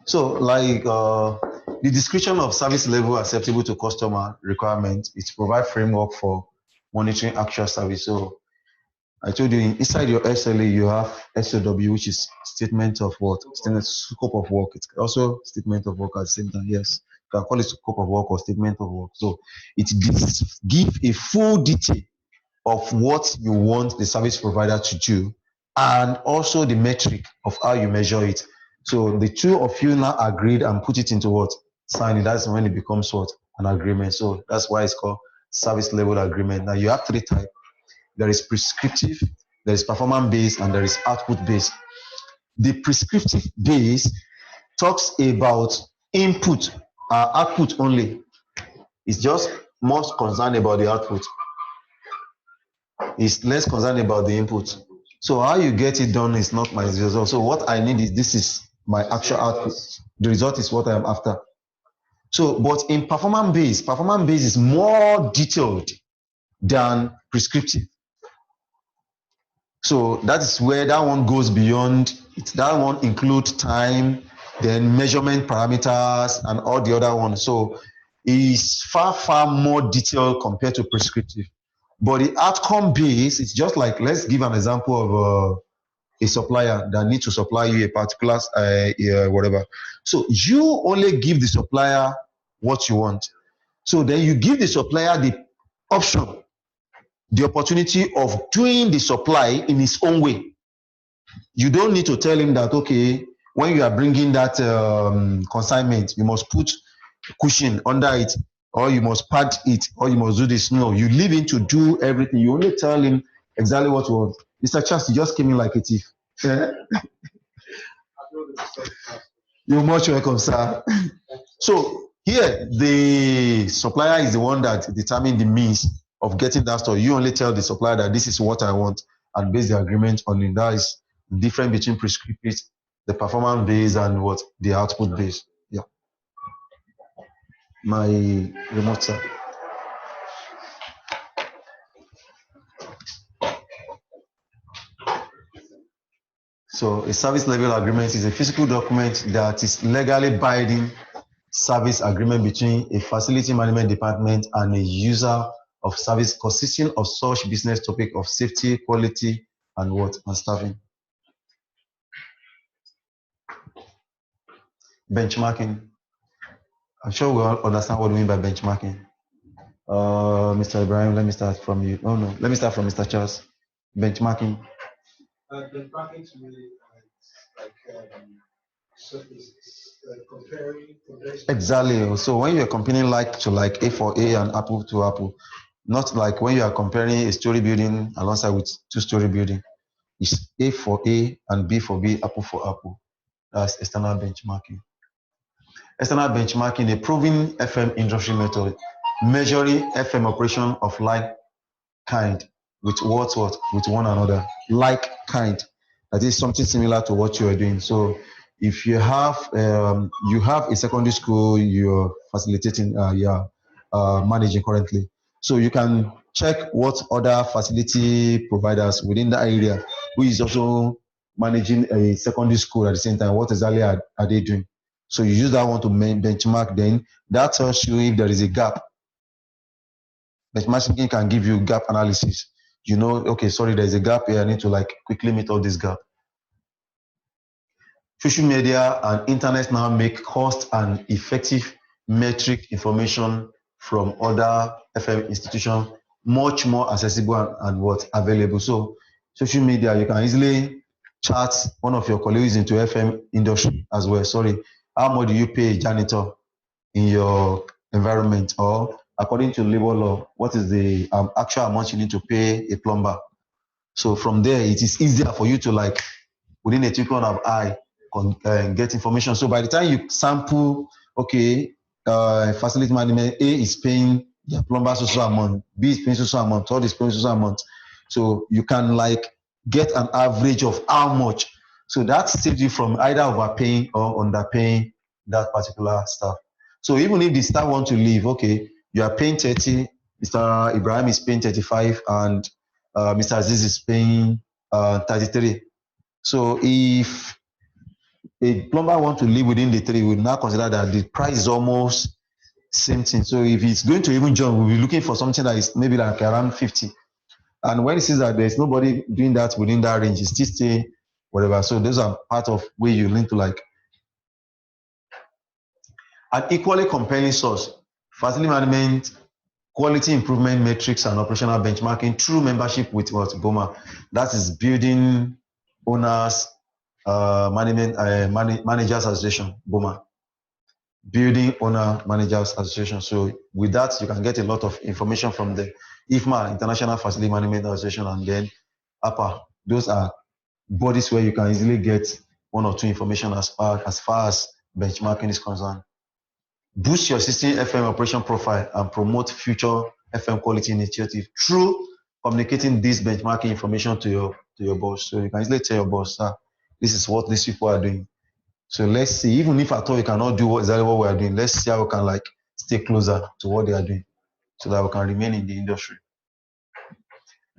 So like the description of service level acceptable to customer requirement, it provides framework for monitoring actual service. So I told you inside your SLA you have SOW, which is statement of what? Scope of work. It's also statement of work at the same time. Yes, you can call it scope of work or statement of work. So it gives a full detail of what you want the service provider to do, and also the metric of how you measure it. So the two of you now agreed and put it into what? Signing. That's when it becomes what? An agreement. So that's why it's called service level agreement. Now you have three types. There is prescriptive, there is performance based, and there is output based. The prescriptive base talks about input, output only. It's just most concerned about the output. It's less concerned about the input. So how you get it done is not my result. So what I need is, this is my actual output. The result is what I am after. So, but in performance base is more detailed than prescriptive. So that is where that one goes beyond it. That one includes time, then measurement parameters, and all the other ones. So it's far more detailed compared to prescriptive. But the outcome base, it's just like, let's give an example of a supplier that needs to supply you a particular whatever. So you only give the supplier what you want. So then you give the supplier the option, the opportunity of doing the supply in his own way. You don't need to tell him that, okay, when you are bringing that consignment, you must put cushion under it, or you must pad it, or you must do this. No, you leave him to do everything. You only tell him exactly what you want. Mr. Charles, you just came in like a thief. You're much welcome, sir. So here, the supplier is the one that determines the means of getting that store. You only tell the supplier that this is what I want and base the agreement on it. That is the difference between prescriptive, the performance base, and what? The output base. Yeah. My remote, sir. So a service level agreement is a physical document that is legally binding service agreement between a facility management department and a user of service, consisting of such business topic of safety, quality, and what? And staffing. Benchmarking. I'm sure we all understand what we mean by benchmarking. Mr. Ibrahim, let me start from you. Oh no, let me start from Mr. Charles. Benchmarking. Benchmarking to me comparing. Exactly. So when you're comparing like to like A for A and apple to apple, not like when you are comparing a story building alongside with two-story building. It's A for A and B for B, apple for apple. That's external benchmarking. External benchmarking, a proven FM industry method, measuring FM operation of like kind with what with one another, like kind. That is something similar to what you are doing. So if you have a secondary school you're facilitating, managing currently, so you can check what other facility providers within that area who is also managing a secondary school at the same time, what exactly are they doing. So you use that one to benchmark. Then that tells you if there is a gap. Benchmarking can give you gap analysis. You know, okay, sorry, there's a gap here. I need to like quickly meet all this gap. Social media and internet now make cost and effective metric information from other FM institutions much more accessible and what available. So social media, you can easily chat one of your colleagues into FM industry as well. Sorry, how much do you pay a janitor in your environment? Or according to labor law, what is the actual amount you need to pay a plumber? So from there, it is easier for you to like within a twinkle of eye get information. So by the time you sample, okay, facility management A is paying their plumber so amount, B is paying so amount, third is paying so amount. So you can like get an average of how much. So that saves you from either overpaying or underpaying that particular staff. So even if the staff want to leave, okay, you are paying 30, Mr. Ibrahim is paying 35, and Mr. Aziz is paying 33. So if a plumber want to live within the three, we now consider that the price is almost same thing. So if it's going to even join, we'll be looking for something that is maybe like around 50. And when it sees that there's nobody doing that within that range, it's still stay whatever. So those are part of where you need to like an equally compelling source, facility management, quality improvement metrics and operational benchmarking through membership with what BOMA. That is building owners managers association, BOMA. Building owner managers association. So with that, you can get a lot of information from the IFMA, International Facility Management Association, and then APA. Those are bodies where you can easily get one or two information as far as benchmarking is concerned. Boost your existing FM operation profile and promote future FM quality initiative through communicating this benchmarking information to your boss. So you can easily tell your boss, this is what these people are doing. So let's see, even if at all you cannot do exactly what we are doing, let's see how we can like stay closer to what they are doing so that we can remain in the industry.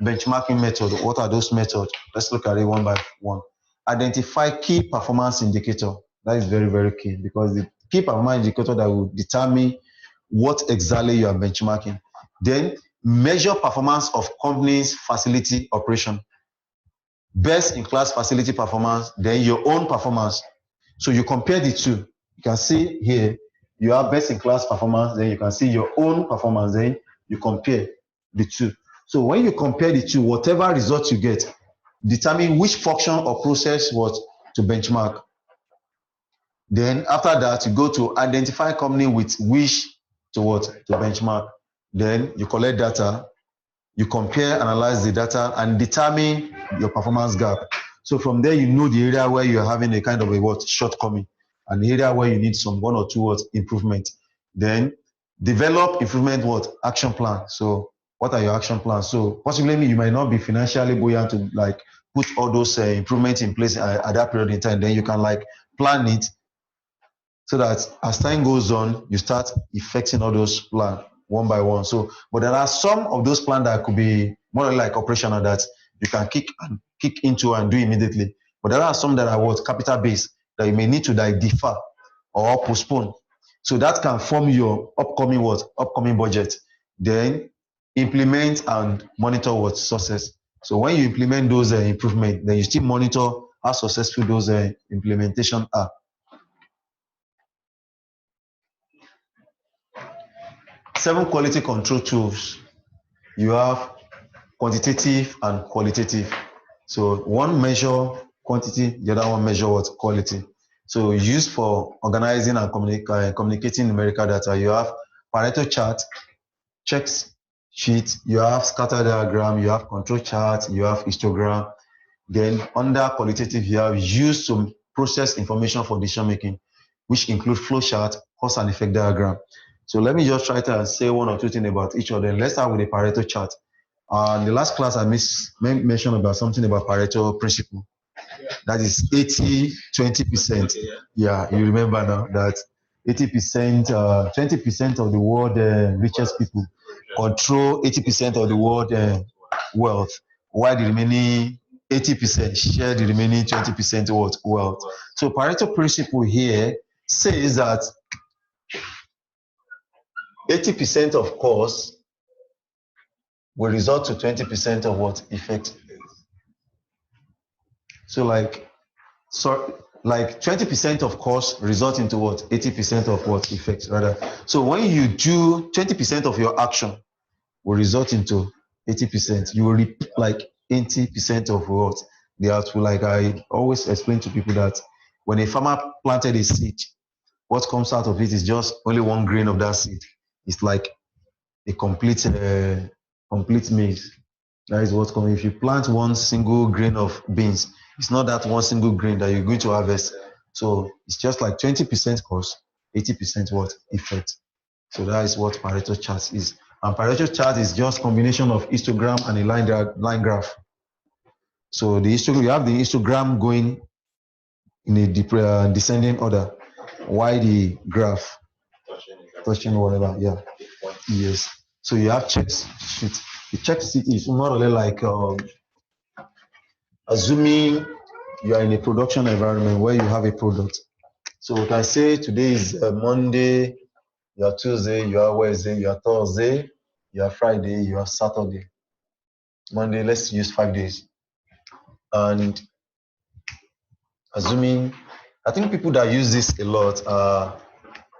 Benchmarking method, what are those methods? Let's look at it one by one. Identify key performance indicator. That is very, very key because the key performance indicator that will determine what exactly you are benchmarking. Then measure performance of company's facility operation. Best in class facility performance, then your own performance. So you compare the two. You can see here, you have best in class performance, then you can see your own performance, then you compare the two. So when you compare the two, whatever result you get, determine which function or process was to benchmark. Then after that, you go to identify company with which to what to benchmark. Then you collect data, you compare, analyze the data, and determine your performance gap. So from there, you know the area where you're having a kind of a what shortcoming, and the area where you need some one or two what improvement. Then develop improvement what action plan. So what are your action plans? So possibly you might not be financially buoyant to like put all those improvements in place at that period in time. Then you can like plan it so that as time goes on, you start effecting all those plans one by one. So, but there are some of those plans that could be more like operational that you can kick into and do immediately. But there are some that are what capital based that you may need to like defer or postpone. So that can form your upcoming budget. Then implement and monitor what success. So when you implement those improvements, then you still monitor how successful those implementation are. 7 quality control tools. You have quantitative and qualitative. So one measure quantity, the other one measure what quality. So used for organizing and communicating numerical data, you have Pareto chart, checks sheet, you have scatter diagram, you have control chart, you have histogram. Then under qualitative, you have used to process information for decision making, which include flow chart, cause and effect diagram. So let me just try to say one or two things about each of them. Let's start with the Pareto chart. In the last class, I mentioned about something about Pareto principle. That is 80-20%. Yeah, you remember now that 80%, 20% of the world richest people control 80% of the world wealth, while the remaining 80% share the remaining 20% wealth. So Pareto principle here says that 80% of cost will result to 20% of what effect. So like 20% of cost result into what 80% of what effect rather. So when you do 20% of your action will result into 80%, you will reap like 80% of what the output. Like I always explain to people that when a farmer planted a seed, what comes out of it is just only one grain of that seed. It's like a complete maize. That is what's coming. If you plant one single grain of beans, it's not that one single grain that you're going to harvest. So it's just like 20% cost, 80% what effect. So that is what Pareto chart is. And Pareto chart is just combination of histogram and a line graph. So the histogram, you have the histogram going in a descending order. Why the graph touching whatever? Yeah. Yes. So you have checks sheet. The check sheet is more or less like assuming you are in a production environment where you have a product. So we can say today is Monday, you are Tuesday, you are Wednesday, you are Thursday, you are Friday, you are Saturday. Monday, let's use 5 days. And assuming, I think people that use this a lot are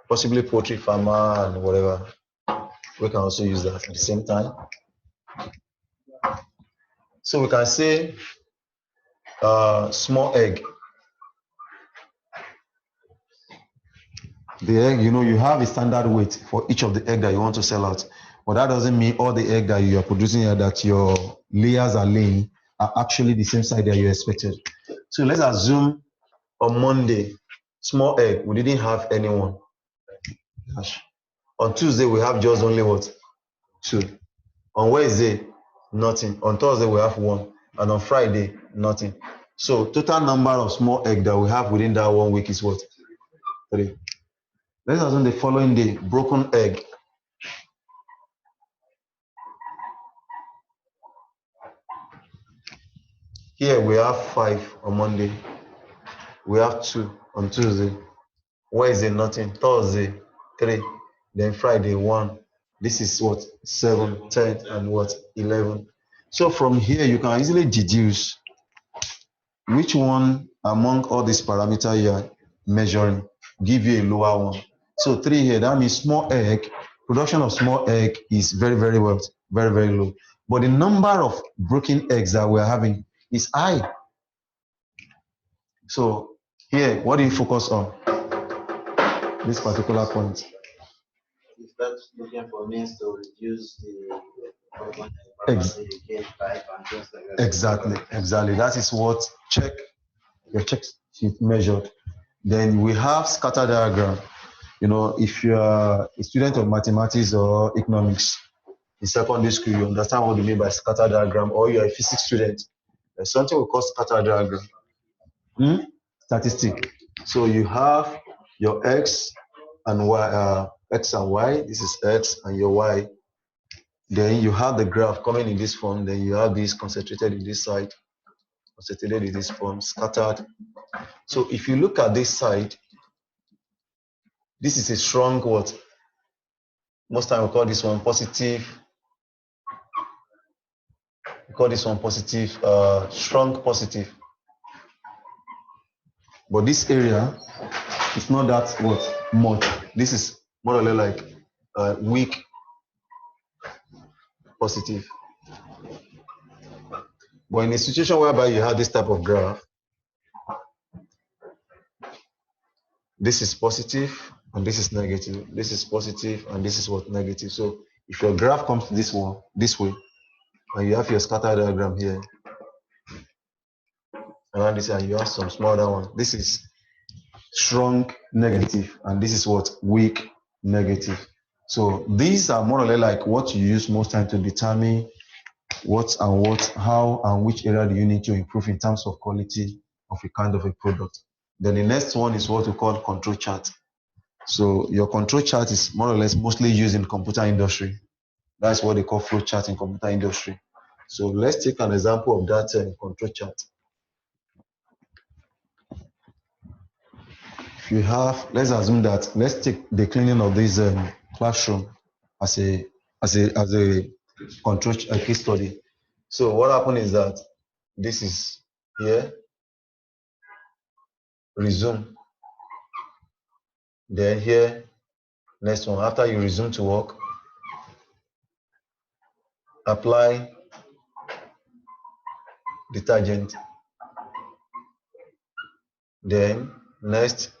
possibly poultry farmer and whatever. We can also use that at the same time. So we can say small egg. The egg, you have a standard weight for each of the egg that you want to sell out. But that doesn't mean all the egg that you are producing here, that your layers are laying, are actually the same size that you expected. So let's assume on Monday, small egg, we didn't have anyone. On Tuesday, we have just only what? 2. On Wednesday, nothing. On Thursday, we have 1. And on Friday, nothing. So total number of small egg that we have within that 1 week is what? 3. Let's assume the following day, broken egg. Here we have 5 on Monday. We have 2 on Tuesday. Wednesday, nothing. Thursday, 3. Then Friday, 1. This is what? 7, 10, and what? 11. So from here, you can easily deduce which one among all these parameters you are measuring give you a lower one. So 3 here, that means small egg, production of small egg is very, very well, very, very low. But the number of broken eggs that we're having is high. So here, what do you focus on? This particular point. Is that looking for means to reduce the Exactly. That is what your check sheet measured. Then we have scatter diagram. If you are a student of mathematics or economics in secondary school, you understand what you mean by scatter diagram, or you're a physics student. There's something we call scatter diagram. Statistic. So you have your x and y, x and y. This is x and your y. Then you have the graph coming in this form. Then you have this concentrated in this side, concentrated in this form, scattered. So if you look at this side, this is a strong what? Most time we call this one positive. We call this one positive, strong positive. But this area is not that what much. This is more or less like weak positive. But in a situation whereby you have this type of graph, this is positive and this is negative. This is positive and this is what? Negative. So if your graph comes this way, and you have your scatter diagram here, around this, and you have some smaller one. This is strong negative, and this is what? Weak negative. So these are more or less like what you use most time to determine what, how, and which area do you need to improve in terms of quality of a kind of a product. Then the next one is what we call control chart. So your control chart is more or less mostly used in computer industry. That's what they call flow chart in computer industry. So let's take an example of that control chart. If you have, let's assume that, let's take the cleaning of this classroom as a control case study. So what happened is that this is here, resume. Then here, next one, after you resume to work, apply detergent. Then next,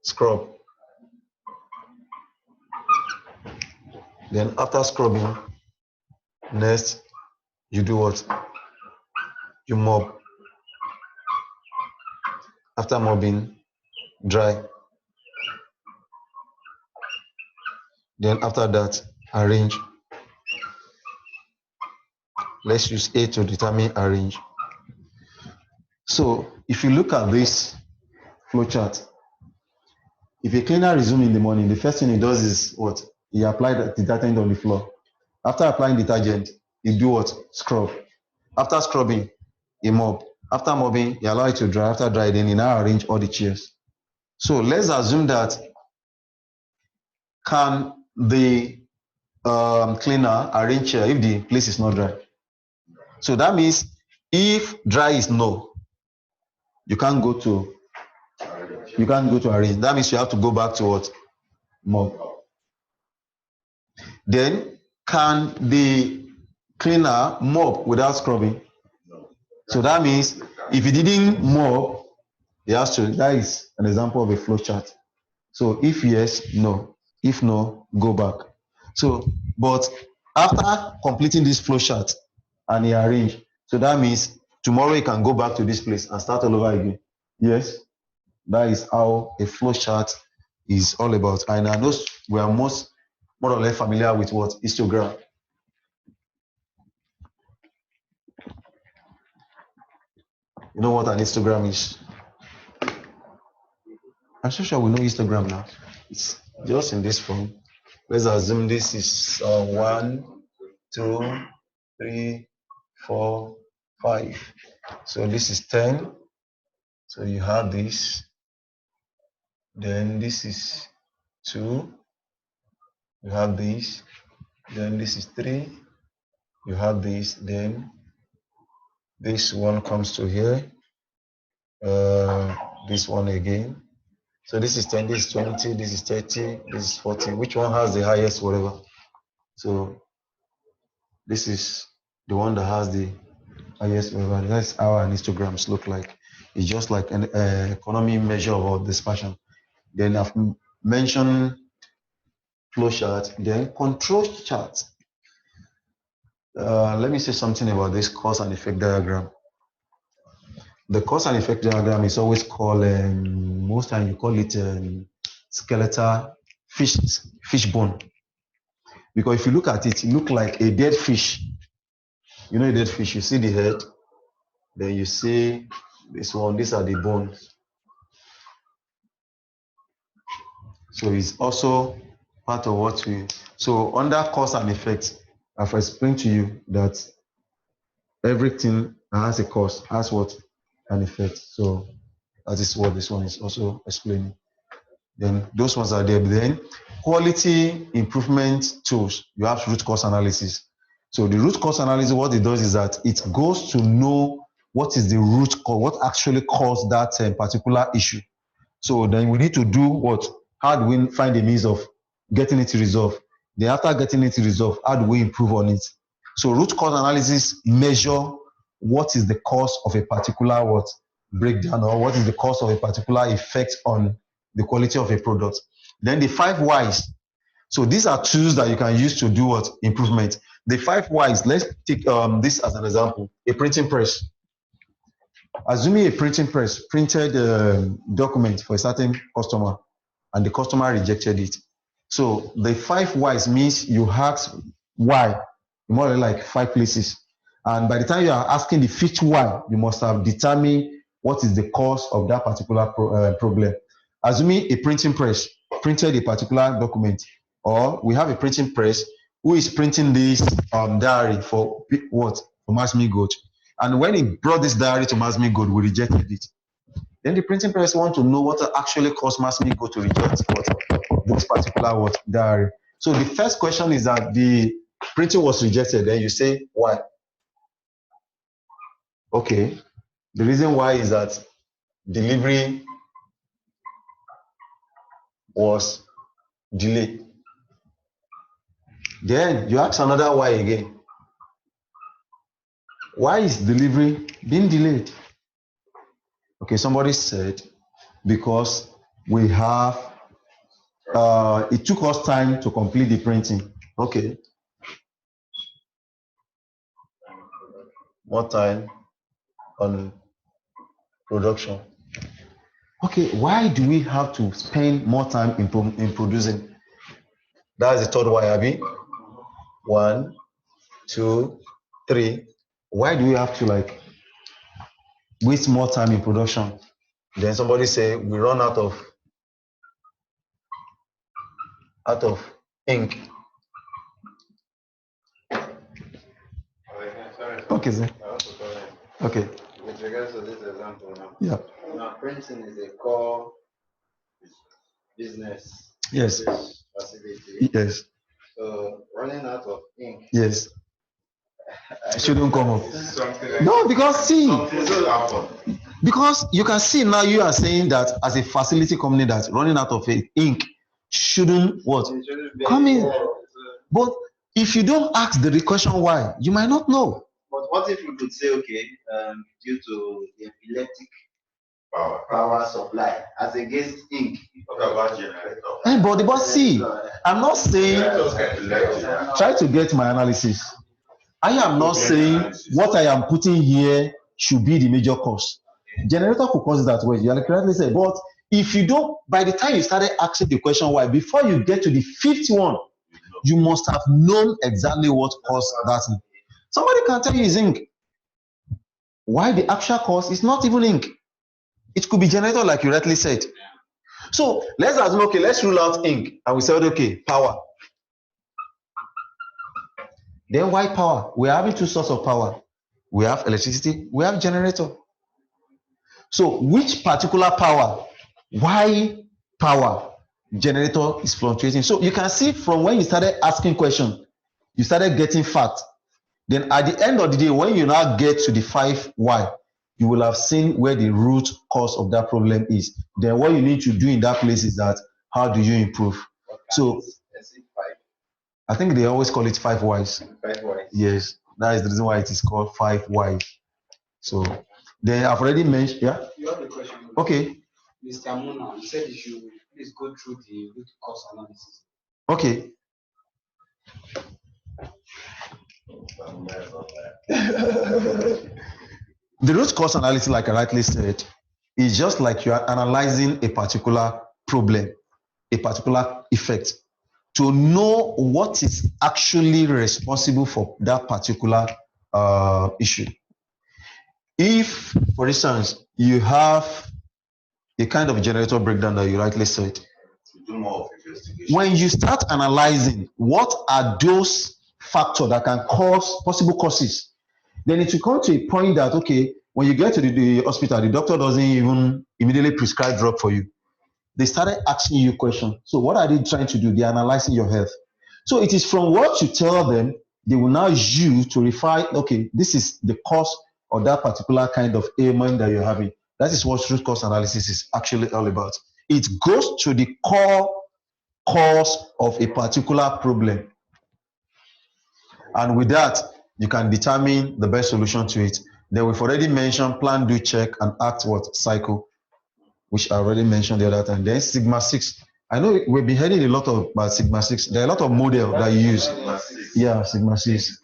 scrub. Then after scrubbing, next, you do what? You mop. After mopping, dry. Then after that, arrange. Let's use A to determine arrange. So if you look at this flow chart, if a cleaner resumes in the morning, the first thing he does is what? He applies detergent on the floor. After applying detergent, he do what? Scrub. After scrubbing, he mop. After mobbing, you allow it to dry. After dry, then you now arrange all the chairs. So let's assume that can the cleaner arrange chair if the place is not dry? So that means if dry is no, you can't go to arrange. That means you have to go back to what? Mob. Then can the cleaner mop without scrubbing? So that means if he didn't mop, he has to. That is an example of a flow chart. So if yes, no. If no, go back. So, but after completing this flow chart and he arrange, so that means tomorrow he can go back to this place and start all over again. Yes, that is how a flow chart is all about. And I know we are more or less familiar with what histogram. You know what an histogram is? I'm so sure we know histogram now. It's just in this form. Let's assume this is 1, 2, 3, 4, 5. So this is 10. So you have this. Then this is 2. You have this. Then this is 3. You have this. Then this one comes to here. This one again. So this is 10, this is 20, this is 30, this is 40. Which one has the highest, whatever? So this is the one that has the highest, whatever. That's how an histograms look like. It's just like an economy measure of dispersion. Then I've mentioned flow chart, then control chart. Let me say something about this cause and effect diagram. The cause and effect diagram is always called, most times you call it skeletal fish bone. Because if you look at it, it looks like a dead fish. You know a dead fish, you see the head, then you see this one, these are the bones. So it's also part of what we, so under cause and effect, I've explained to you that everything has a cause, has what? An effect. So that is what this one is also explaining. Then those ones are there. Then quality improvement tools, you have root cause analysis. So the root cause analysis, what it does is that it goes to know what is the root cause, what actually caused that particular issue. So then we need to do what? How do we find a means of getting it resolved? Then after getting it resolved, how do we improve on it? So root cause analysis measure what is the cause of a particular what breakdown, or what is the cause of a particular effect on the quality of a product. Then the 5 whys. So these are tools that you can use to do what? Improvement. The 5 whys, let's take this as an example. A printing press. Assuming a printing press printed a document for a certain customer and the customer rejected it. So the 5 whys means you ask why, more or less like 5 places. And by the time you are asking the 5th why, you must have determined what is the cause of that particular problem. Assuming a printing press printed a particular document, or we have a printing press who is printing this diary for what? For Max-Migold. And when he brought this diary to Max-Migold, we rejected it. Then the printing press want to know what actually caused Max-Migold to reject this particular diary. So the first question is that the printing was rejected. Then you say why? Okay. The reason why is that delivery was delayed. Then you ask another why again. Why is delivery being delayed? Okay, somebody said because we have it took us time to complete the printing. Okay. More time on production. Okay, why do we have to spend more time in producing? That's the third why, Abby. 1, 2, 3. Why do we have to like waste more time in production? Then somebody say we run out of ink. Okay, sir. Okay. with regards to this example now. Yeah. Now, printing is a core business. Yes. Facility. Yes. So running out of ink. Yes. It shouldn't come up. No, because see, because you can see now you are saying that as a facility company that running out of ink shouldn't what come in. But if you don't ask the question why, you might not know. But what if you could say, okay, due to the electric power supply as against ink? What about generator? But see, I'm not saying try to get my analysis. I am not saying what I am putting here should be the major cause. Generator could cause it that way. You correctly said, but if you don't, by the time you started asking the question why, before you get to the fifth one, you must have known exactly what caused that. Somebody can tell you it's ink. Why the actual cause is not even ink. It could be generator, like you rightly said. So let's assume, okay, let's rule out ink, and we said, okay, power. Then why power? We are having two sources of power. We have electricity, we have generator. So which particular power? Why power? Generator is fluctuating. So you can see from when you started asking questions, you started getting fact. Then at the end of the day, when you now get to the 5 why, you will have seen where the root cause of that problem is. Then what you need to do in that place is that how do you improve? So I think they always call it 5 whys. 5 whys. Yes, that is the reason why it is called 5 whys. So then I've already mentioned, yeah? You have a question. Okay. Mr. Muna, you said you should please go through the root cause analysis. Okay. The root cause analysis, like I rightly said, is just like you are analyzing a particular problem, a particular effect, to know what is actually responsible for that particular issue. If, for instance, you have a kind of generator breakdown that you rightly said, when you start analyzing what are those factors that can cause possible causes, then it will come to a point that, okay, when you get to the hospital, the doctor doesn't even immediately prescribe drug for you. They started asking you questions. So what are they trying to do? They're analyzing your health. So it is from what you tell them, they will now use to refine, okay, this is the cause of that particular kind of ailment that you're having. That is what root cause analysis is actually all about. It goes to the core cause of a particular problem. And with that, you can determine the best solution to it. Then we've already mentioned plan, do, check, and act what cycle, which I already mentioned the other time. Then Sigma 6. I know we've been hearing a lot about Sigma 6. There are a lot of models that you use. Yeah, Sigma 6.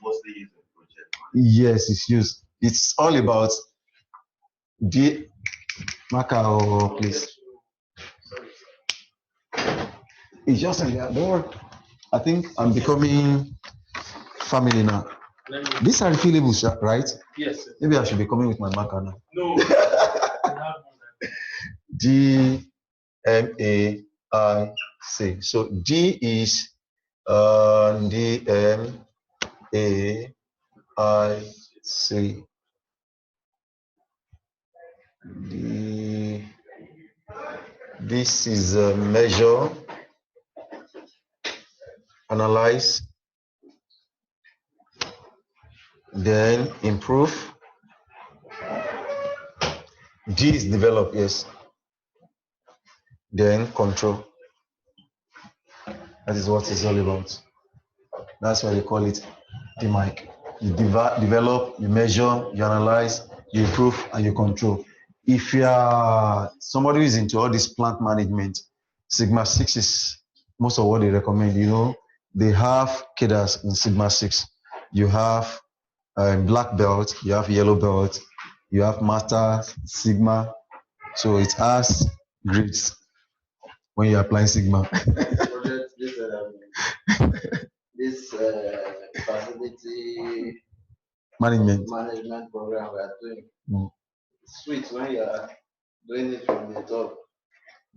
Yes, it's used. It's all about the Macao, please. It's just like that. Don't worry. I think I'm becoming family now. These are refillables, right? Yes. Maybe I should be coming with my marker now. No. DMAIC. So D is DMAIC. This is measure, analyze, then improve. D is develop, yes. Then control. That is what it's all about. That's why they call it the mic. You develop, you measure, you analyze, you improve, and you control. If you are somebody who is into all this plant management, Sigma 6 is most of what they recommend. You know, they have cadres in Sigma 6. You have black belt, you have yellow belt, you have master, Sigma. So it has grades when you're applying Sigma. This facility management program we are doing. Sweet when you are doing it from the top.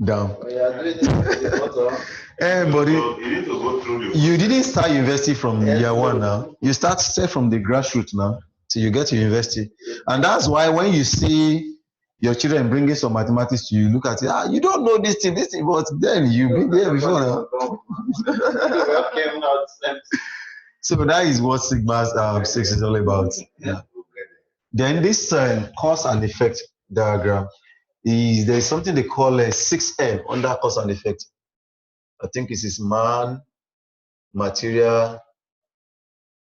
Down. When you are doing it from the bottom. But you need to go through the you didn't start university from year one now. You start from the grassroots now. till you get to university. And that's why when you see your children bringing some mathematics to you, look at it, you don't know this thing, but then you've been there before now. So that is what Sigma 6 is all about. Yeah. Then this cause and effect diagram there's something they call a 6M under cause and effect. I think it is man, material,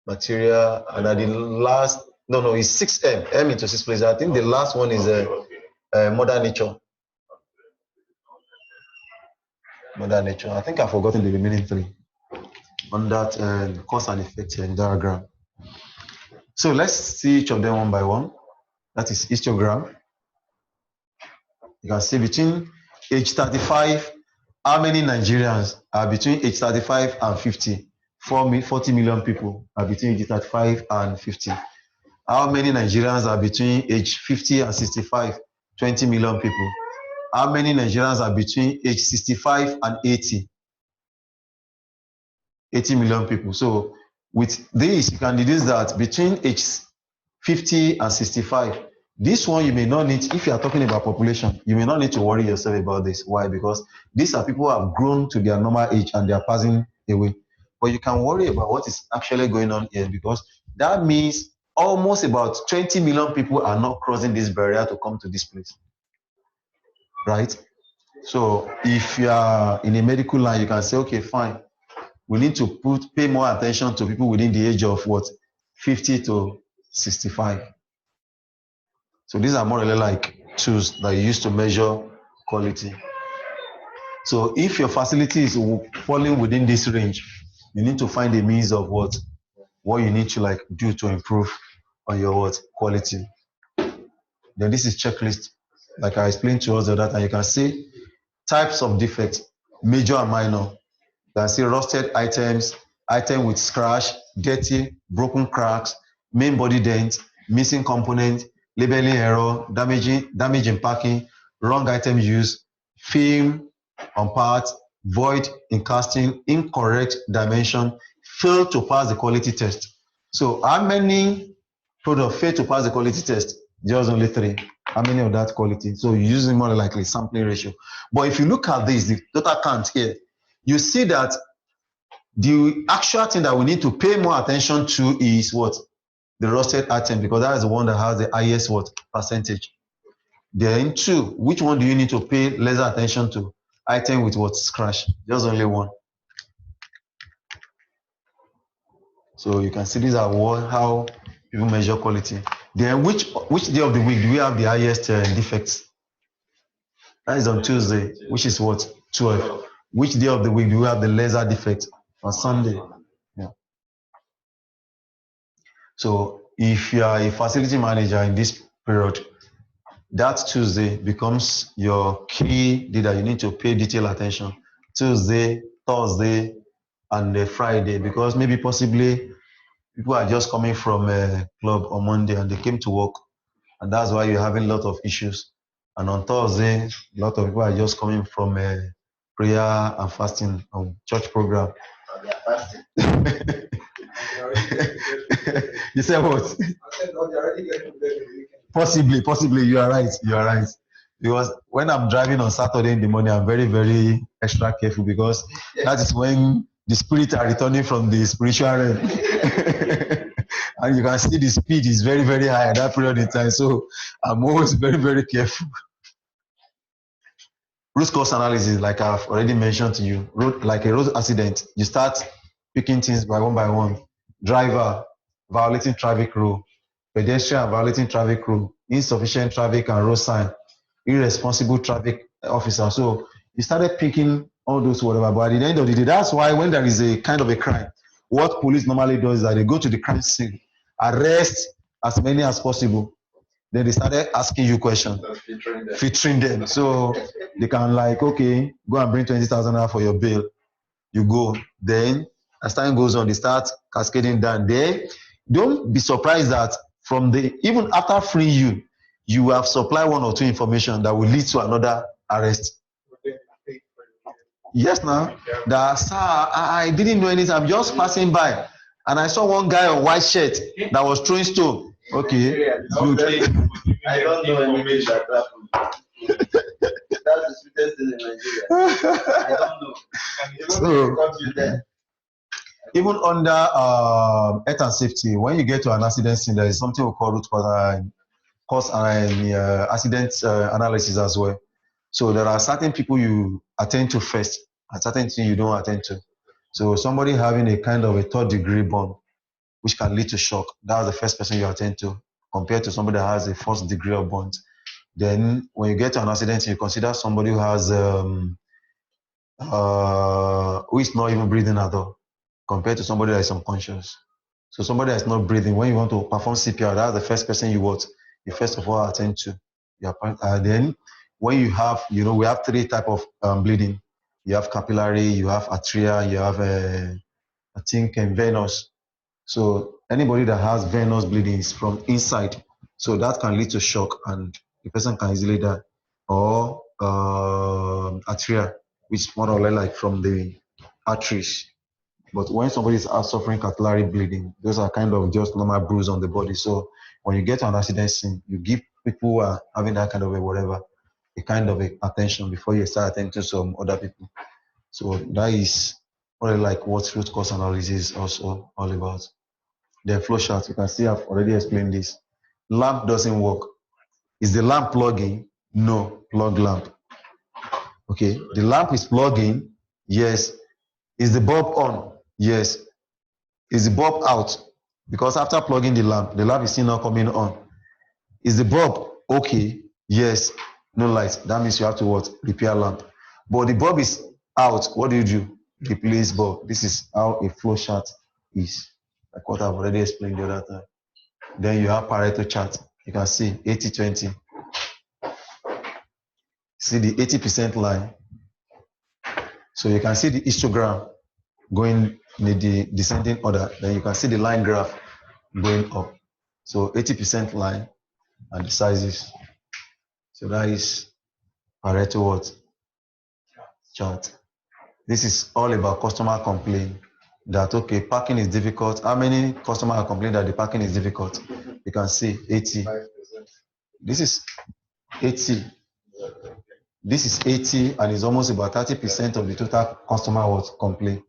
and at the last, no, it's 6M, M into 6 places. I think the last one is mother nature. Mother nature. I think I've forgotten the remaining 3 on that cause and effect diagram. So let's see each of them one by one. That is histogram. You can see between age 35, how many Nigerians are between age 35 and 50? 40 million people are between age 35 and 50. How many Nigerians are between age 50 and 65? 20 million people. How many Nigerians are between age 65 and 80? 80 million people. So with this, you can deduce that between age 50 and 65, this one you may not need, if you are talking about population, you may not need to worry yourself about this. Why? Because these are people who have grown to their normal age and they are passing away. But you can worry about what is actually going on here, because that means almost about 20 million people are not crossing this barrier to come to this place. Right? So if you are in a medical line, you can say, okay, fine. We need to pay more attention to people within the age of 50 to 65. So these are more or less like tools that you use to measure quality. So if your facility is falling within this range, you need to find a means of what you need to do to improve on your quality. Then this is checklist, like I explained to us the other time. You can see types of defects, major and minor. You can see rusted items, item with scratch, dirty, broken cracks, main body dent, missing component, labeling error, damage in packing, wrong item use, film on parts, void in casting, incorrect dimension, fail to pass the quality test. So how many products fail to pass the quality test? Just only 3. How many of that quality? So you're using more likely sampling ratio. But if you look at this, the total count here, you see that the actual thing that we need to pay more attention to is what? The rusted item, because that is the one that has the highest percentage. Then 2, which one do you need to pay lesser attention to? Item with scratch, just only 1. So you can see these are how people measure quality. Then which day of the week do we have the highest defects? That is on Tuesday, which is 12. Which day of the week do we have the lesser defect? On Sunday. Yeah. So if you are a facility manager in this period, that Tuesday becomes your key day that you need to pay detailed attention. Tuesday, Thursday, and Friday, because maybe possibly people are just coming from a club on Monday and they came to work, and that's why you're having a lot of issues. And on Thursday, a lot of people are just coming from a prayer and fasting church program. You said what? I said, no, they're already getting to bed in the weekend. Possibly, you are right. Because when I'm driving on Saturday in the morning, I'm very, very extra careful, because that is when the spirits are returning from the spiritual realm. And you can see the speed is very, very high at that period in time. So I'm always very, very careful. Root cause analysis, like I've already mentioned to you, like a road accident, you start picking things by one. Driver violating traffic rule, pedestrian violating traffic rule, insufficient traffic and road sign, irresponsible traffic officer. So you started picking all those whatever. But at the end of the day, that's why when there is a kind of a crime, what police normally does is that they go to the crime scene, arrest as many as possible. Then they started asking you questions, filtering them. So they can okay, go and bring 20,000 naira for your bail. You go. Then as time goes on, they start cascading down. Then don't be surprised that even after freeing you, you have supplied 1 or 2 information that will lead to another arrest. Yes, now that sir, I didn't know anything. I'm just passing by, and I saw one guy on white shirt that was throwing stone. Okay. Look. I don't know anything that happened. That's the sweetest thing in Nigeria. I don't know. Even if it comes you there. Even under health and safety, when you get to an accident scene, there is something we call root cause and accident analysis as well. So there are certain people you attend to first, and certain things you don't attend to. So somebody having a kind of a third degree burn, which can lead to shock, that's the first person you attend to, compared to somebody that has a first degree of burns. Then when you get to an accident, you consider somebody who has who is not even breathing at all, compared to somebody that is unconscious. So somebody that is not breathing, when you want to perform CPR, that's the first person you first of all attend to. Then when you have, we have three type of bleeding. You have capillary, you have arterial, you have I think venous. So anybody that has venous bleeding is from inside. So that can lead to shock and the person can easily die. Or arterial, which is more or less like from the arteries. But when somebody is suffering capillary bleeding, those are kind of just normal bruise on the body. So when you get to an accident scene, you give people who are having that kind of a kind of attention before you start attending to some other people. So that is more like what root cause analysis is also all about. The flow chart, you can see I've already explained this. Lamp doesn't work. Is the lamp plugging? No, plug lamp. Okay, the lamp is plugging. Yes. Is the bulb on? Yes. Is the bulb out? Because after plugging the lamp is still not coming on. Is the bulb okay? Yes. No light. That means you have to what? Repair lamp. But the bulb is out. What do? Replace bulb. This is how a flow chart is. Like what I've already explained the other time. Then you have Pareto chart. You can see 80-20. See the 80% line. So you can see the histogram going in the descending order. Then you can see the line graph going up. So 80% line and the sizes. So that is Pareto what? Chart. This is all about customer complaint that okay, parking is difficult. How many customers are complaining that the parking is difficult? You can see 80. 5%. This is 80. This is 80 and it's almost about 30% of the total customer was complaint.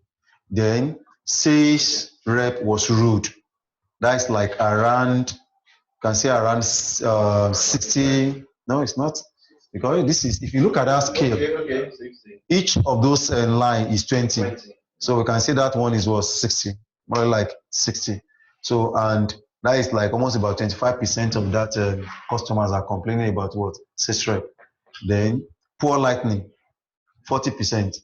Then sales rep was rude. That's like around, you can say around 60. No, it's not. Because this is, if you look at that scale, okay, each of those line is 20. So we can say that one is what, 60, more like 60. So, and that is like almost about 25% of that customers are complaining about what? Sales rep. Then poor lighting, 40%.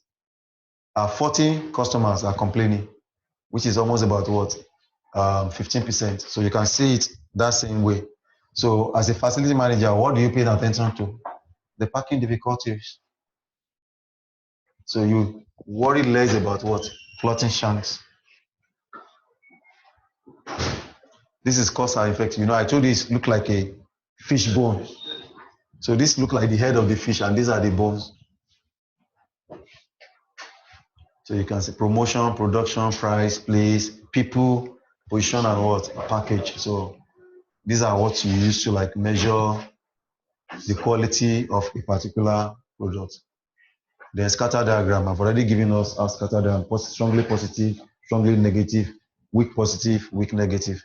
40 customers are complaining, which is almost about what? 15%. So you can see it that same way. So as a facility manager, what do you pay attention to? The parking difficulties. So you worry less about what? Clotting shanks. This is cause and effect. I told you it look like a fish bone. So this look like the head of the fish and these are the bones. So you can see promotion, production, price, place, people, position, and what? Package. So these are what you use to like measure the quality of a particular product. The scatter diagram, I've already given us a scatter diagram, strongly positive, strongly negative, weak positive, weak negative.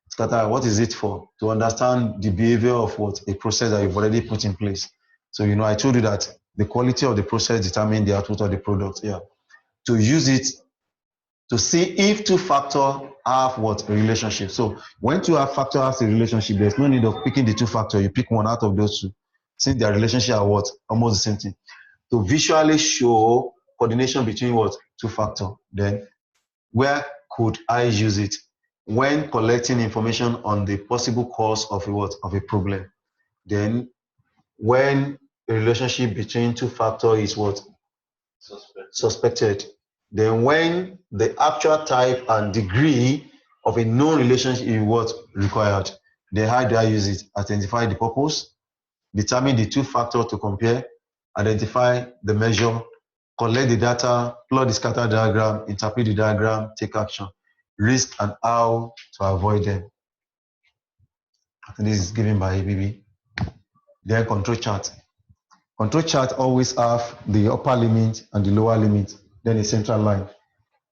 Scatter, what is it for? To understand the behavior of what? A process that you've already put in place. So, I told you that the quality of the process determines the output of the product. Yeah. To use it to see if two factors have what? A relationship. So when two factors have a relationship, there's no need of picking the two factors. You pick one out of those two. Since their relationship are what? Almost the same thing. To visually show coordination between what? Two factors. Then where could I use it? When collecting information on the possible cause of a what? Of a problem. Then when a relationship between two factors is what? Suspected. Then when the actual type and degree of a known relationship is what? Required. Then how do I use it? Identify the purpose, determine the two factors to compare, identify the measure, collect the data, plot the scatter diagram, interpret the diagram, take action, risk and how to avoid them. I think this is given by ABB. Then control chart. Control chart always have the upper limit and the lower limit, then a central line.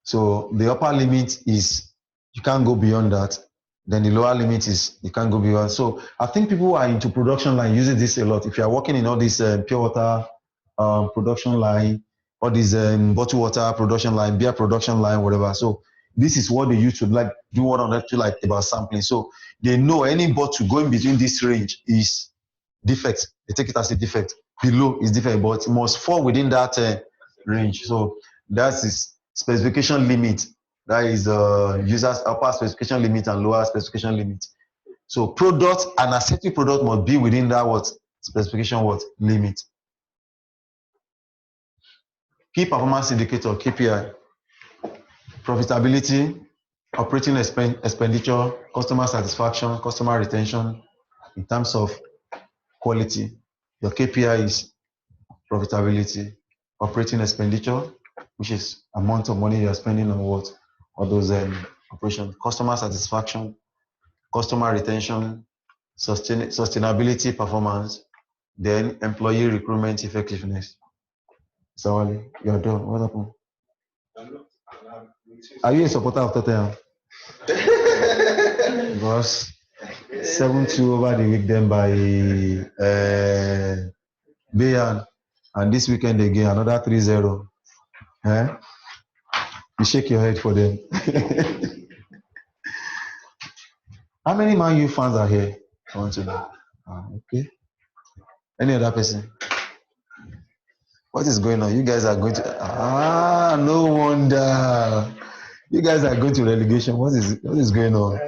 So the upper limit is you can't go beyond that. Then the lower limit is you can't go beyond. So I think people who are into production line using this a lot. If you are working in all this pure water production line, all these bottled water production line, beer production line, whatever. So this is what they use to like do what on to like about sampling. So they know any bottle going between this range is defect. They take it as a defect. Below is defect, but it must fall within that range. So that's is specification limit. That is users upper specification limit and lower specification limit. So product and accepted product must be within that what specification what limit. Key performance indicator KPI, profitability, operating expenditure, customer satisfaction, customer retention. In terms of quality, your KPI is profitability, operating expenditure, which is amount of money you are spending on what all those operations, customer satisfaction, customer retention, sustainability performance, then employee recruitment effectiveness. So you're done. What happened? Are you a supporter of Tottenham? Because 7-2 over the weekend by Bayern, and this weekend again another 3-0. Eh? You shake your head for them. How many Man U fans are here? I want to know. Okay. Any other person? What is going on? You guys are going to no wonder. You guys are going to relegation. What is going on?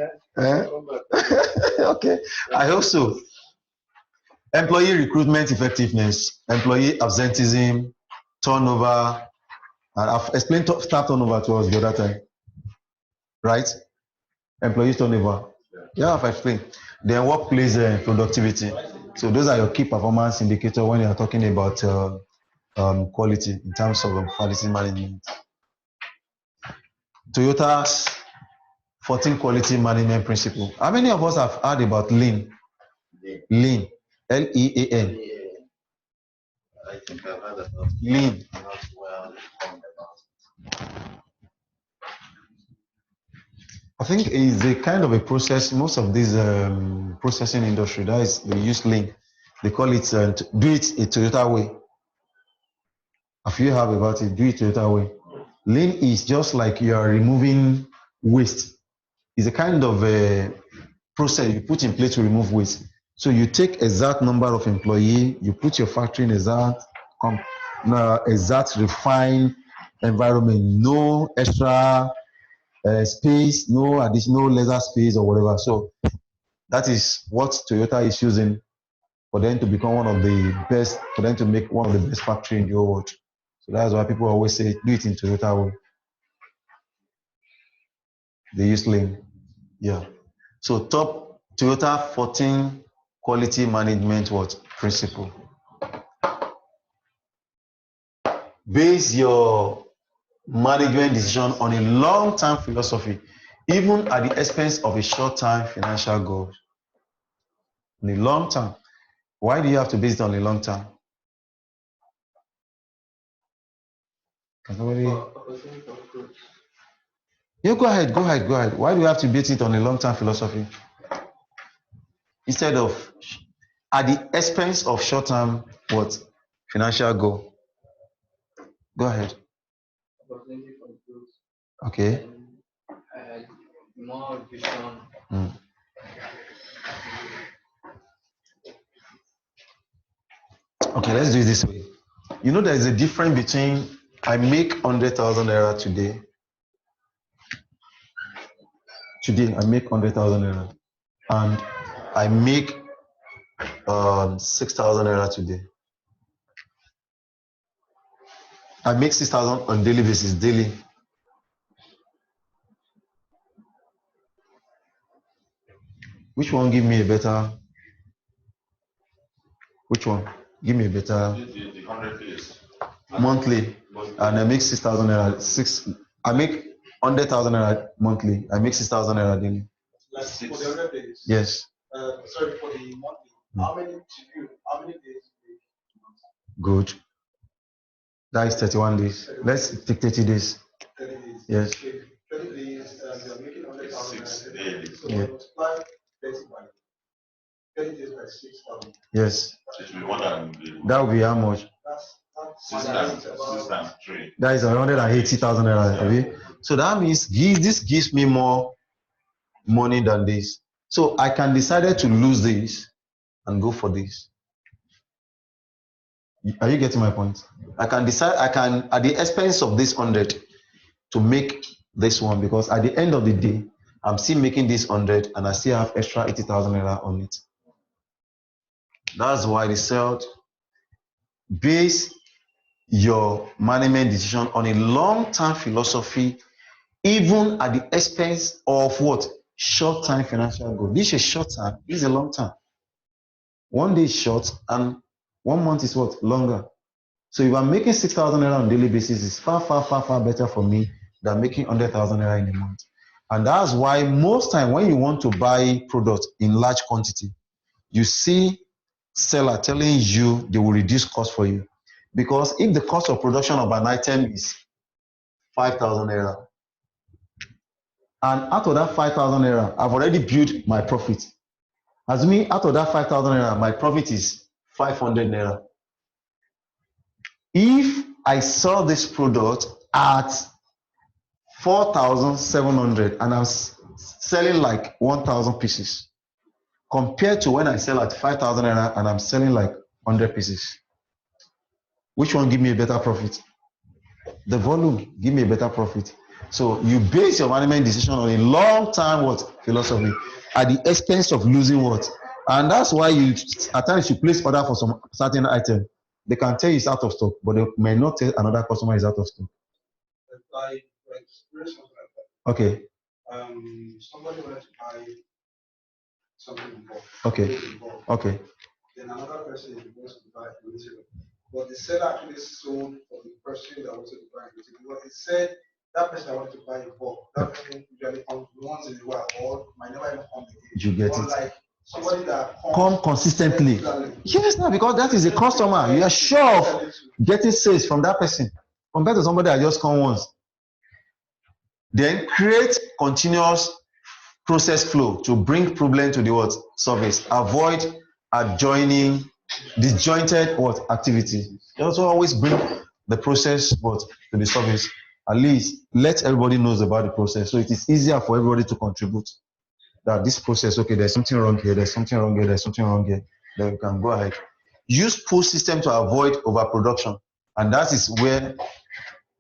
Okay. I hope so. Employee recruitment effectiveness, employee absenteeism, turnover, and I've explained staff turnover to us the other time. Right? Employee turnover. Yeah, I've explained. Then workplace productivity. So those are your key performance indicators when you are talking about quality in terms of quality management. Toyota's 14 quality management principle. How many of us have heard about lean? Lean, L-E-A-N. I think I've heard about Lean. not well informed about it. I think it's a kind of a process. Most of these processing industry, that is, they use lean. They call it do it a Toyota way. Have you heard about it? Do it Toyota way. Lean is just like you are removing waste. It's a kind of a process you put in place to remove waste. So you take exact number of employee, you put your factory in exact refined environment, no extra space, no additional laser space or whatever. So that is what Toyota is using for them to become one of the best, for them to make one of the best factory in the world. So that's why people always say, do it in Toyota way. They use lean. Yeah. So top Toyota 14 quality management what principle. Base your management decision on a long-term philosophy, even at the expense of a short-term financial goal. In the long term. Why do you have to base it on the long term? Can somebody... Yeah, go ahead. Why do you have to base it on a long-term philosophy? Instead of at the expense of short-term what? Financial goal. Go ahead. Opportunity for growth. Okay. More vision. Okay, let's do it this way. You know there is a difference between I make 100,000 naira today. Today I make 100,000 naira, and I make 6,000 naira today. I make 6,000 on daily basis, daily. Which one give me a better? Which one? Give me a better. The 100 days. Monthly, and I make 6,000 naira. I make 100,000 naira monthly. I make 6,000 naira daily. For the 100 days. Yes. Sorry, for the monthly. How many days? Good. That is 31 days. Let's take 30 days. 30 days. Yes. Okay. 30 days, you are making 100,000. 6 days. So Yeah. multiply 30 by 30 days by 6,000. Yes. It will be more than That will be how much? That's 6 times 3. That is 180,000 naira. Okay? So that means this gives me more money than this. So I can decide to lose this and go for this. Are you getting my point? I can decide, I can, at the expense of this 100, to make this one, because at the end of the day, I'm still making this 100 and I still have extra 80,000 naira on it. That's why they said, base your management decision on a long-term philosophy, even at the expense of what? Short-term financial goal. This is short-term, this is a long-term. 1 day is short and 1 month is what? Longer. So if I'm making 6,000 naira on a daily basis, it's far better for me than making 100,000 naira in a month. And that's why most time when you want to buy product in large quantity, you see seller telling you they will reduce cost for you. Because if the cost of production of an item is 5,000 naira, and out of that 5,000 naira, I've already built my profit. Assuming out of that 5,000 naira, my profit is 500 naira. If I sell this product at 4,700 and I'm selling like 1,000 pieces, compared to when I sell at 5,000 naira and I'm selling like 100 pieces, which one give me a better profit? The volume give me a better profit. So you base your management decision on a long-term what? Philosophy, at the expense of losing what? And that's why you at times you place order for some certain item. They can tell you it's out of stock, but they may not tell another customer is out of stock. Like something like that. Okay. Somebody wanted to buy something in bulk. Okay. Okay. Then another person wants to buy a material. But the seller actually sold for the person that wanted to buy it. Because it said that person that wanted to buy a bulk, that person usually comes once in a while or might never even come again. You get it. Like somebody that come consistently. Yes, now because that is a customer. You are sure of getting sales from that person compared to somebody that just come once. Then create continuous process flow to bring problem to the what? Service. Avoid adjoining disjointed what? Activity. You also always bring the process what? To the service. At least let everybody knows about the process, so it is easier for everybody to contribute. That this process, okay, there's something wrong here, there's something wrong here, there's something wrong here. Then you can go ahead. Use pull system to avoid overproduction, and that is where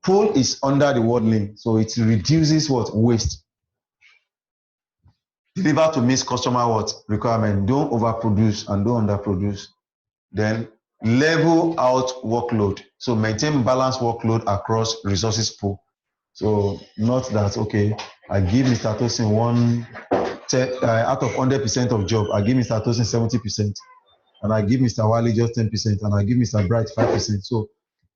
pull is under the word lane, so it reduces what? Waste. Deliver to meet customer what? Requirement. Don't overproduce and don't underproduce. Then level out workload, so maintain balanced workload across resources pool. So not that, okay, I give Mr. Tosin out of 100% of job, I give Mr. Tosin 70%, and I give Mr. Wale just 10%, and I give Mr. Bright 5%. So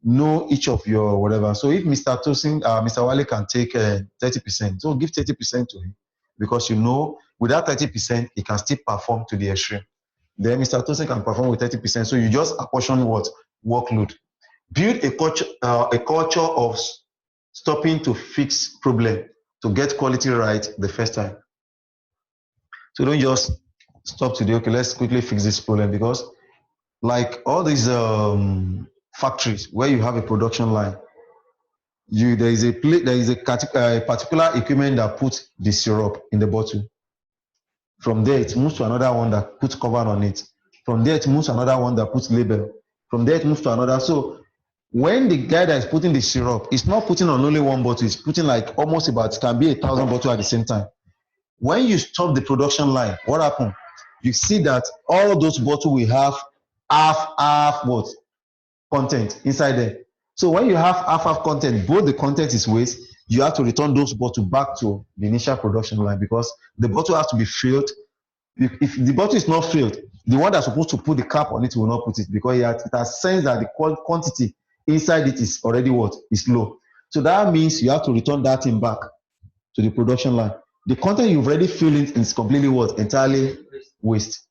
know each of your whatever. So if Mr. Tosin, Mr. Wale can take 30%, so give 30% to him, because you know with that 30%, he can still perform to the extreme. Then Mr. Tosin can perform with 30%. So you just apportion what? Workload. Build a culture of stopping to fix problem to get quality right the first time. So don't just stop today. Okay, let's quickly fix this problem, because like all these factories where you have a production line, there is a particular equipment that puts the syrup in the bottle. From there, it moves to another one that puts cover on it. From there, it moves to another one that puts label. From there, it moves to another. So when the guy that is putting the syrup, it's not putting on only one bottle, it's putting like almost about, it can be 1,000 bottles at the same time. When you stop the production line, what happens? You see that all those bottles will have half what? Content inside there. So when you have half content, both the content is waste, you have to return those bottles back to the initial production line, because the bottle has to be filled. If the bottle is not filled, the one that's supposed to put the cap on it will not put it, because it has sensed that the quantity inside it is already what? Is low. So that means you have to return that thing back to the production line. The content you've already filled in is completely what? Entirely waste.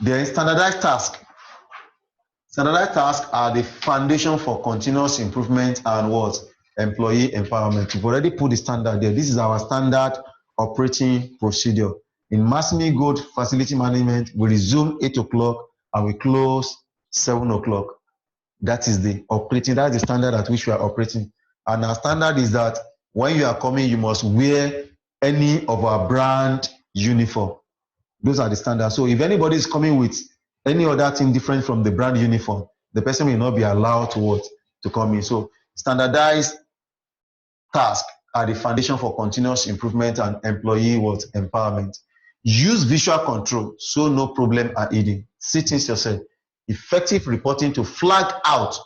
Then standardized tasks. Standardized tasks are the foundation for continuous improvement and what? Employee empowerment. We've already put the standard there. This is our standard operating procedure. In Max-Migold facility management, we resume 8 o'clock and we close 7 o'clock. That is the operating, that's the standard at which we are operating. And our standard is that when you are coming, you must wear any of our brand uniform. Those are the standards. So if anybody is coming with any other thing different from the brand uniform, the person will not be allowed to come in. So standardized tasks are the foundation for continuous improvement and employee empowerment. Use visual control so no problem are hidden. See things yourself. Effective reporting to flag out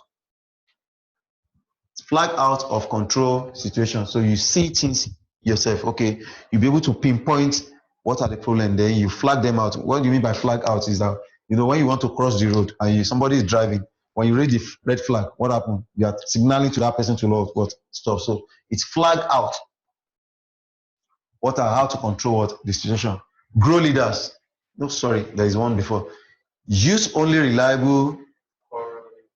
of control situations. So you see things yourself. Okay, you'll be able to pinpoint what are the problems, then you flag them out. What do you mean by flag out is that, when you want to cross the road and somebody is driving, when you read the red flag, what happened? You are signaling to that person to stop. So it's flag out. How to control the situation. Grow leaders. No, sorry, there is one before. Use only reliable,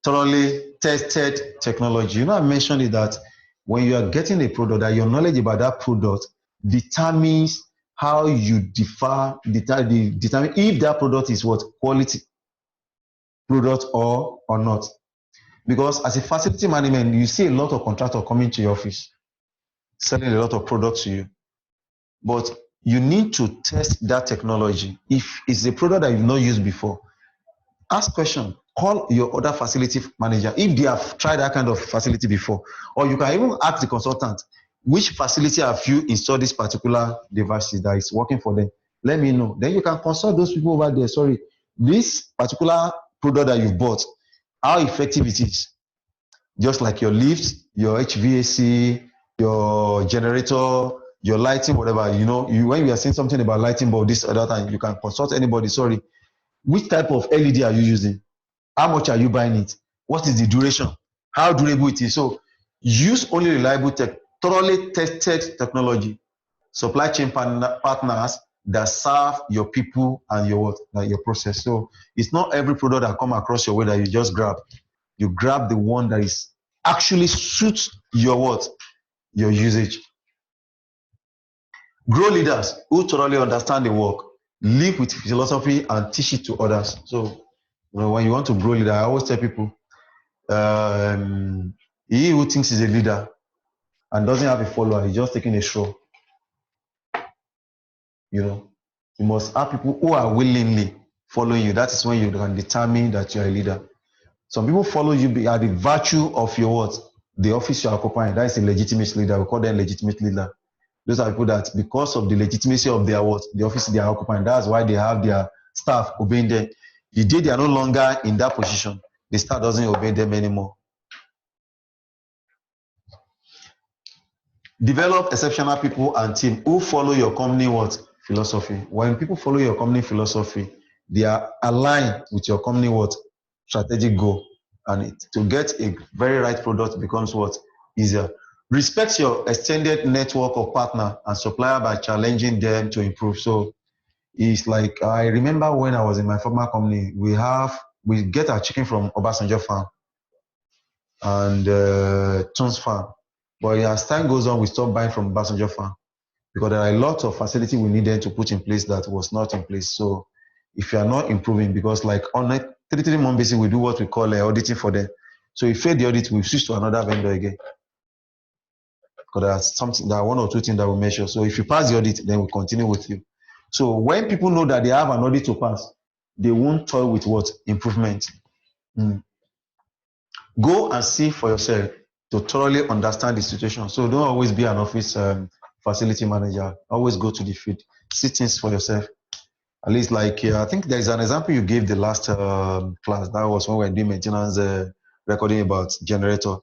thoroughly tested technology. I mentioned it that when you are getting a product, that your knowledge about that product determines how you determine if that product is quality product or not. Because as a facility management, you see a lot of contractors coming to your office, selling a lot of products to you. But you need to test that technology. If it's a product that you've not used before, ask question. Call your other facility manager if they have tried that kind of facility before. Or you can even ask the consultant, which facility have you installed this particular device that is working for them? Let me know. Then you can consult those people over there. Sorry, this particular product that you've bought, how effective it is. Just like your lift, your HVAC, your generator, your lighting, whatever, when you are saying something about lighting bulb this other time, you can consult anybody. Sorry, which type of LED are you using? How much are you buying it? What is the duration? How durable it is? So use only reliable thoroughly tested technology. Supply chain partners that serve your people and your process. So it's not every product that come across your way that you just grab. You grab the one that is actually suits your usage. Grow leaders who thoroughly understand the work, live with philosophy and teach it to others. So when you want to grow leader, I always tell people, he who thinks he's a leader and doesn't have a follower, he's just taking a stroll. You must have people who are willingly following you. That is when you can determine that you're a leader. Some people follow you at the virtue of your the office you're occupying. That is a legitimate leader. We call them legitimate leader. Those are people that because of the legitimacy of their the office they are occupying, that's why they have their staff obeying them. The day they are no longer in that position, the staff doesn't obey them anymore. Develop exceptional people and team who follow your company philosophy. When people follow your company philosophy, they are aligned with your company strategic goal, and to get a very right product becomes easier. Respect your extended network of partner and supplier by challenging them to improve. So it's like, I remember when I was in my former company, we get our chicken from Obasanjo farm and Tunes farm. But as time goes on, we stopped buying from Obasanjo farm because there are a lot of facility we needed to put in place that was not in place. So if you are not improving, because like on a 3-month basis, we do what we call auditing for them. So if you fail the audit, we switch to another vendor again. Because there are 1 or 2 things that we measure. So if you pass the audit, then we continue with you. So when people know that they have an audit to pass, they won't toy with improvement. Go and see for yourself to thoroughly understand the situation. So don't always be an office facility manager. Always go to the field. See things for yourself. At least I think there's an example you gave the last class. That was when we were doing maintenance recording about generator.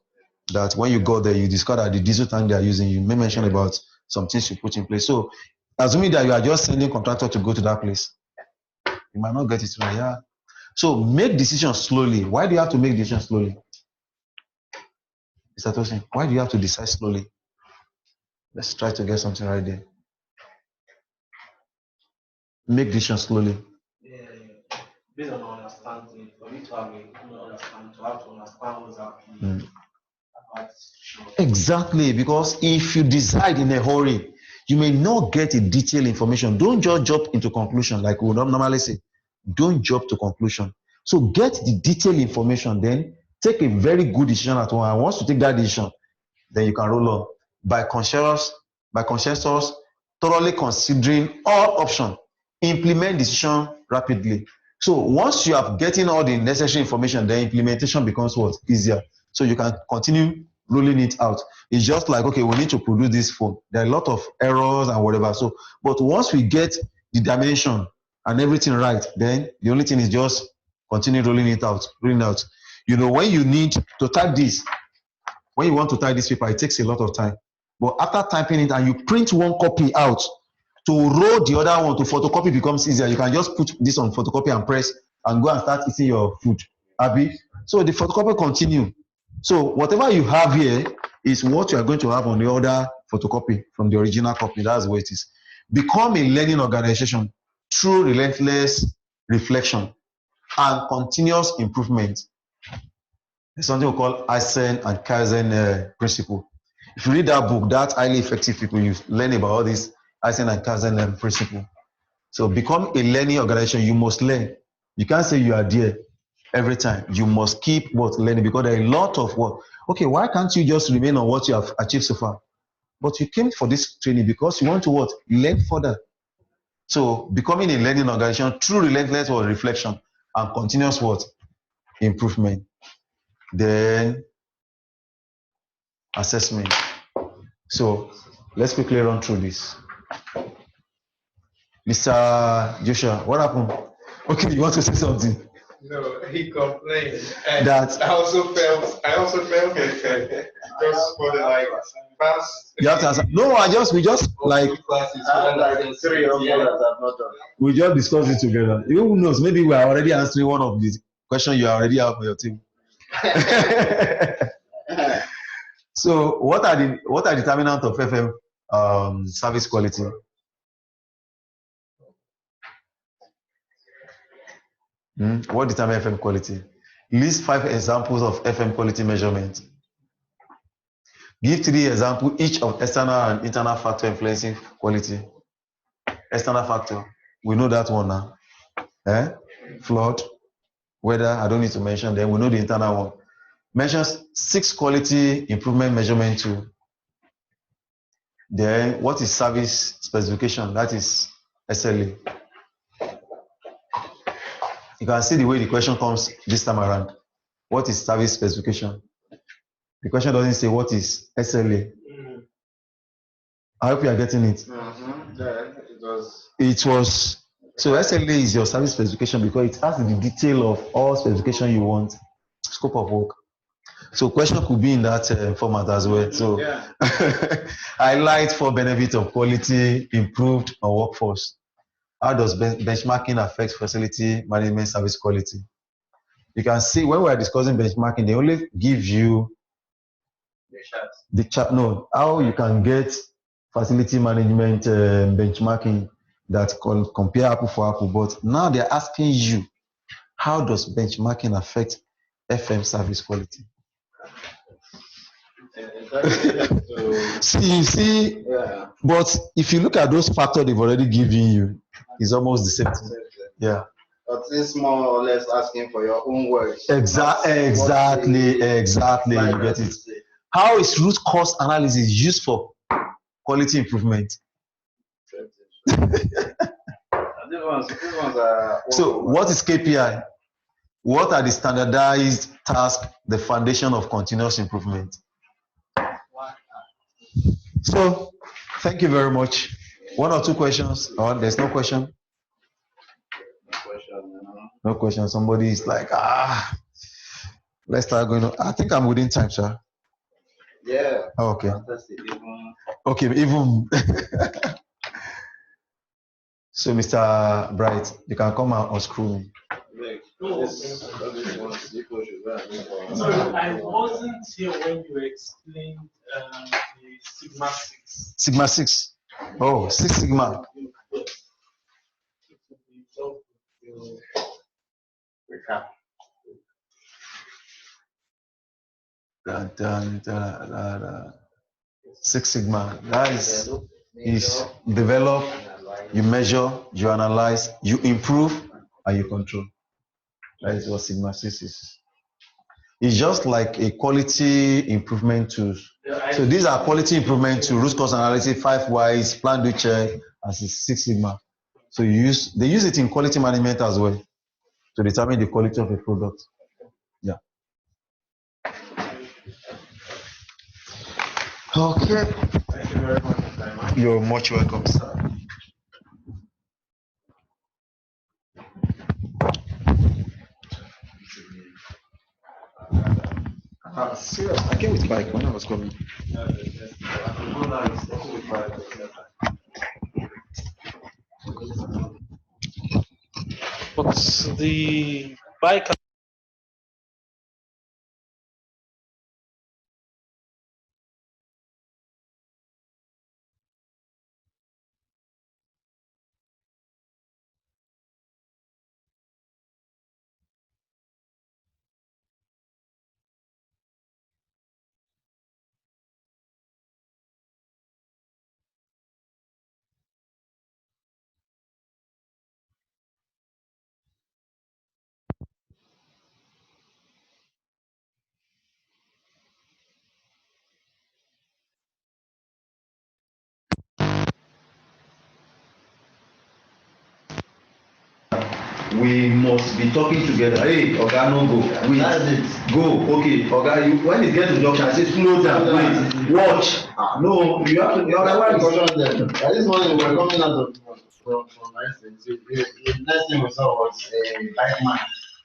That when you go there, you discover that the diesel tank they are using, you may mention about some things you put in place. So assuming that you are just sending contractor to go to that place, you might not get it right. Yeah. So make decisions slowly. Why do you have to make decisions slowly? Mr. Tosin, why do you have to decide slowly? Let's try to get something right there. make decisions slowly. Yeah, based on understanding, for me to have to understand what's happening about the situation. Exactly, because if you decide in a hurry, you may not get a detailed information. Don't just jump into conclusion like we would normally say. Don't jump to conclusion. So get the detailed information, then take a very good decision at one. And once you take that decision, then you can roll on by consensus, thoroughly considering all options, implement decision rapidly. So once you have getting all the necessary information, the implementation becomes what? Easier. So you can continue rolling it out. It's just like, okay, we need to produce this phone. There are a lot of errors and whatever. So, but once we get the dimension and everything right, then the only thing is just continue rolling it out, rolling out. You know, when you need to type this, when you want to type this paper, it takes a lot of time. But after typing it and you print one copy out, to roll the other one to photocopy becomes easier. You can just put this on photocopy and press and go and start eating your food. Abi? So the photocopy continue. So whatever you have here is what you are going to have on the other photocopy from the original copy. That's what it is. Become a learning organization through relentless reflection and continuous improvement. There's something we call Eisen and Kaizen principle. If you read that book, that highly effective people, you learn about all this Eisen and Kaizen principle. So become a learning organization. You must learn. You can't say you are there every time. You must keep what learning, because there are a lot of what. Okay, why can't you just remain on what you have achieved so far? But you came for this training because you want to what? Learn further. So becoming a learning organization through relentless what? Reflection and continuous what? Improvement. Then assessment. So let's quickly run through this. Mr. Joshua, what happened? Okay, you want to say something? No, he complained. And that I also felt just for the like past. You have to answer. No, we just like classes. I have like 3 or 4 that I've not done. We just discussed it together. Who knows? Maybe we are already answering one of the questions you already have for your team. So, what are determinants of FM service quality? What determines FM quality? List 5 examples of FM quality measurement. Give 3 examples each of external and internal factor influencing quality. External factor, we know that one now. Flood, weather, I don't need to mention them. We know the internal one. Mention 6 quality improvement measurement tool. Then what is service specification? That is SLA. You can see the way the question comes this time around. What is service specification? The question doesn't say what is SLA. I hope you are getting it. Yeah, it was. So SLA is your service specification because it has the detail of all specification you want, scope of work. So question could be in that format as well. So yeah. Highlight for benefit of quality improved on workforce. How does benchmarking affect facility management service quality? You can see when we are discussing benchmarking, they only give you the chart. No, how you can get facility management benchmarking that compare apple for apple. But now they're asking you, how does benchmarking affect FM service quality? See, Yeah. But if you look at those factors they've already given you, it's almost the same thing. Yeah. But it's more or less asking for your own words. Exactly. You get it. How is root cause analysis used for quality improvement? So, what is KPI? What are the standardized tasks, the foundation of continuous improvement? So, thank you very much. 1 or 2 questions? Or there's no question? No question. Somebody is like, let's start going on. I think I'm within time, sir. Yeah. Oh, okay. Fantastic. Okay, even. So, Mr. Bright, you can come and unscrew me. Sorry, I wasn't here when you explained the Sigma 6. Sigma 6. Oh, 6 Sigma. Recap. Six Sigma. That is develop, you measure, you analyze, you improve, and you control. That is what Sigma 6 is. It's just like a quality improvement tool. So these are quality improvement to root cause analysis, 5 whys, plan do check, as is 6 Sigma. So they use it in quality management as well to determine the quality of a product. Yeah. Okay. Thank you very much. You're much welcome, sir. Serious. I came with bike when I was coming. But the bike. We must be talking together. Hey, Oga, no go. Wait. Go. Okay, Oga, when it gets to the junction, I say slow down. Wait. Watch. No, you have to. You have to caution them. This morning we were coming out from license. The next thing we saw was a bike man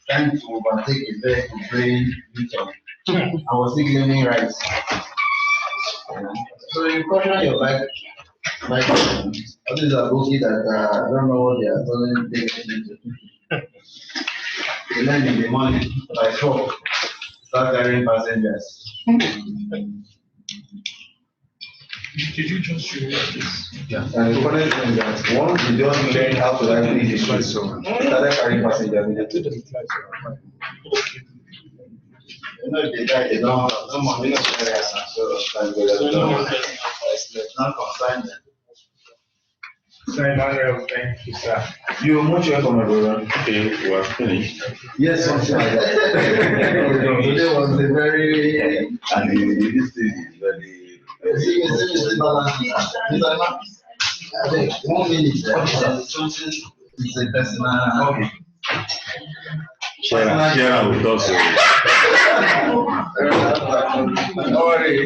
trying to overtake a vehicle playing U-turn. I was still gaining rights. So you caution your bike. All these are bookies that I don't know what they are telling them. They land in the morning by 4, start carrying passengers. Did you just show this? Yeah. And the funny thing is that once you just learn how to write in the street, so started carrying passengers, they took the flight. Okay. You know, they die, they don't have no money, no carriers, so not consign them. Sir Emmanuel, thank you, sir. You're much welcome, my brother. Okay, we are finished. Yes, sir. Today was a very And this thing is very. I think 1 minute. Something is a personal. Okay. Share with us. Don't worry.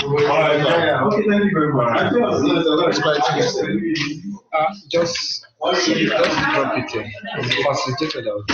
Okay, thank you very much. Just drop it here. Facilitated out.